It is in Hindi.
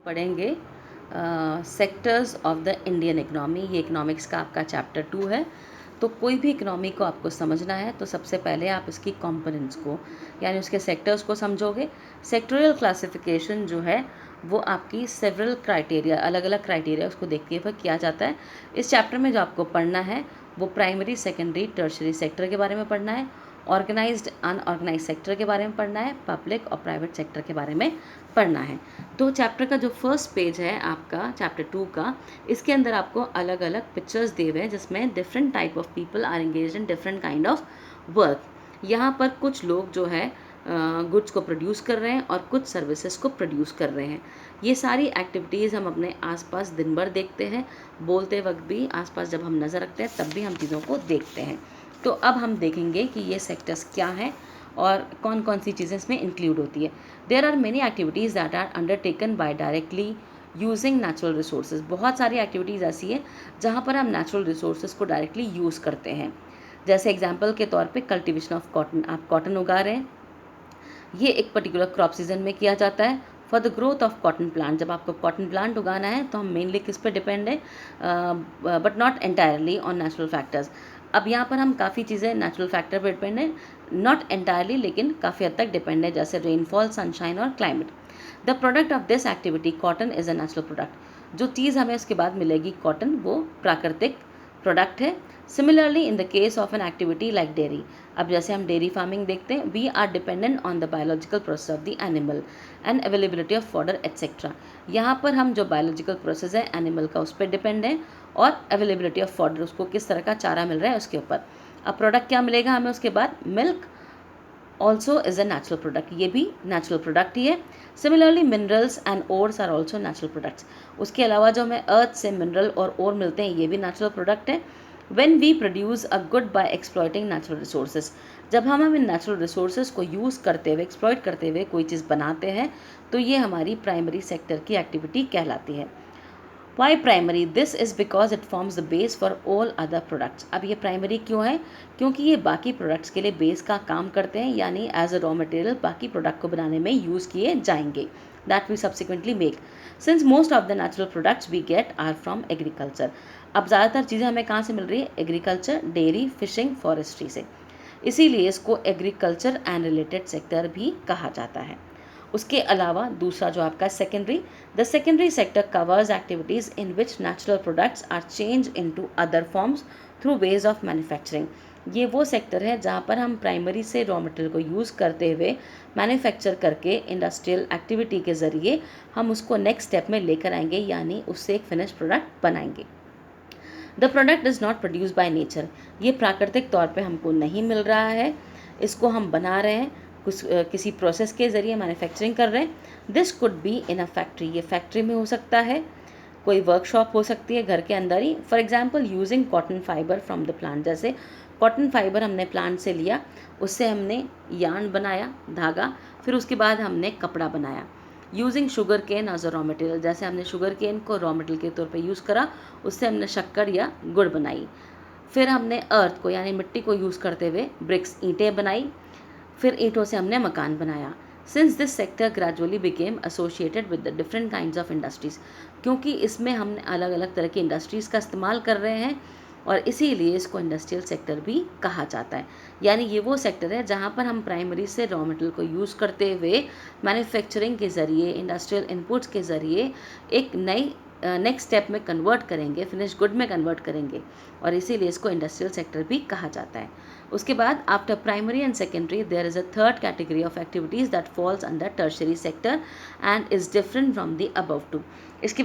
पढ़ेंगे sectors of the Indian economy. ये इकनॉमिक्स का आपका चैप्टर 2 है। तो कोई भी इकनॉमी को आपको समझना है तो सबसे पहले आप इसकी कंपोनेंट्स को यानी उसके सेक्टर्स को समझोगे। सेक्टोरियल क्लासिफिकेशन जो है वो आपकी सेवरल क्राइटेरिया, अलग अलग क्राइटेरिया उसको देखते हुए किया जाता है। इस चैप्टर में जो आपको पढ़ना है वो प्राइमरी, सेकेंडरी, टर्शरी सेक्टर के बारे में पढ़ना है, ऑर्गेनाइज्ड अनऑर्गेनाइज सेक्टर के बारे में पढ़ना है, पब्लिक और प्राइवेट सेक्टर के बारे में पढ़ना है। तो चैप्टर का जो फर्स्ट पेज है आपका चैप्टर 2 का, इसके अंदर आपको अलग अलग पिक्चर्स दिए हुए हैं जिसमें different type of people are engaged in different kind of work. यहाँ पर कुछ लोग जो है गुड्स को प्रोड्यूस कर रहे हैं और कुछ सर्विसेज को प्रोड्यूस कर रहे हैं। ये सारी एक्टिविटीज़ हम अपने आसपास दिन भर देखते हैं, बोलते वक्त भी आसपास जब हम नज़र रखते हैं तब भी हम चीज़ों को देखते हैं। तो अब हम देखेंगे कि ये सेक्टर्स क्या हैं और कौन कौन सी चीज़ें इसमें इंक्लूड होती है। There are many activities that are undertaken by directly using natural resources. बहुत सारी एक्टिविटीज़ ऐसी है जहाँ पर हम नेचुरल रिसोर्सेज को डायरेक्टली यूज़ करते हैं। जैसे एग्जाम्पल के तौर पे कल्टीवेशन ऑफ कॉटन, आप कॉटन उगा रहे हैं, ये एक पर्टिकुलर क्रॉप सीजन में किया जाता है। For the growth of cotton plant, जब आपको कॉटन प्लांट उगाना है तो हम मेनली किस पे डिपेंड है, but not entirely on natural factors. अब यहाँ पर हम काफ़ी चीज़ें नेचुरल फैक्टर पर डिपेंड है, नॉट एंटायरली लेकिन काफ़ी हद तक डिपेंड है, जैसे रेनफॉल, सनशाइन और climate. The product of this activity cotton is a natural product. जो चीज़ हमें उसके बाद मिलेगी कॉटन, वो प्राकृतिक प्रोडक्ट है। Similarly in the case of an activity like dairy, अब जैसे हम डेयरी फार्मिंग देखते हैं, we are dependent on the biological process of the animal and availability of fodder etcetera. यहाँ पर हम जो बायोलॉजिकल प्रोसेस है एनिमल का, उस पर डिपेंड है, और अवेलेबिलिटी ऑफ फॉडर, उसको किस तरह का चारा मिल रहा है उसके ऊपर। अब प्रोडक्ट क्या मिलेगा हमें उसके बाद, milk also is a natural product, ये भी नेचुरल प्रोडक्ट ही है। Similarly minerals and ores are also natural products. उसके अलावा जो हमें अर्थ से मिनरल और ओर मिलते हैं, ये भी नेचुरल प्रोडक्ट है। When we produce a good by exploiting natural resources, जब हम इन नेचुरल रिसोर्सेज को यूज़ करते हुए, एक्सप्लॉइट करते हुए कोई चीज़ बनाते हैं, तो ये हमारी प्राइमरी सेक्टर की एक्टिविटी कहलाती है। Why primary? This is because it forms the base for all other products. अब ये प्राइमरी क्यों है? क्योंकि ये बाकी प्रोडक्ट्स के लिए बेस का काम करते हैं, यानी एज अ रॉ मटेरियल बाकी प्रोडक्ट को बनाने में यूज़ किए जाएंगे, that we subsequently make. Since most of the natural products we get are from agriculture. अब ज़्यादातर चीज़ें हमें कहाँ से मिल रही है? एग्रीकल्चर, डेयरी, फिशिंग, फॉरेस्ट्री से। इसीलिए इसको एग्रीकल्चर एंड रिलेटेड सेक्टर भी कहा जाता है। उसके अलावा दूसरा जो आपका secondary, the secondary sector covers activities in which natural products are change into other forms through ways of manufacturing. ये वो सेक्टर है जहाँ पर हम प्राइमरी से रॉ मटेरियल को यूज़ करते हुए मैन्युफैक्चर करके इंडस्ट्रियल एक्टिविटी के ज़रिए हम उसको नेक्स्ट स्टेप में लेकर आएंगे, यानी उससे एक फिनिश प्रोडक्ट बनाएंगे। The product is not produce by nature, ये प्राकृतिक तौर पे हमको नहीं मिल रहा है, इसको हम बना रहे हैं, कुछ किसी प्रोसेस के ज़रिए मैन्युफैक्चरिंग कर रहे हैं। This could be in a factory, ये फैक्ट्री में हो सकता है, कोई वर्कशॉप हो सकती है घर के अंदर ही। For example using cotton fibre from the plant, जैसे कॉटन फाइबर हमने प्लांट से लिया, उससे हमने यार्न बनाया, धागा, फिर उसके बाद हमने कपड़ा बनाया। Using sugar cane as a raw material, जैसे हमने शुगर केन को रॉ मटेरियल के तौर पे यूज़ करा, उससे हमने शक्कर या गुड़ बनाई। फिर हमने अर्थ को यानी मिट्टी को यूज़ करते हुए ब्रिक्स, ईंटें बनाई, फिर ईंटों से हमने मकान बनाया। Since this sector gradually became associated with the different kinds of industries, क्योंकि इसमें हमने अलग अलग तरह की इंडस्ट्रीज़ का इस्तेमाल कर रहे हैं और इसीलिए इसको इंडस्ट्रियल सेक्टर भी कहा जाता है। यानी ये वो सेक्टर है जहाँ पर हम प्राइमरी से रॉ मटेरियल को यूज़ करते हुए मैन्युफैक्चरिंग के ज़रिए, इंडस्ट्रियल इनपुट्स के ज़रिए एक नई नेक्स्ट स्टेप में कन्वर्ट करेंगे, फिनिश गुड में कन्वर्ट करेंगे, और इसीलिए इसको इंडस्ट्रियल सेक्टर भी कहा जाता है। उसके बाद after primary and secondary there is a third category of activities that falls under tertiary sector and is different from the above two. इसके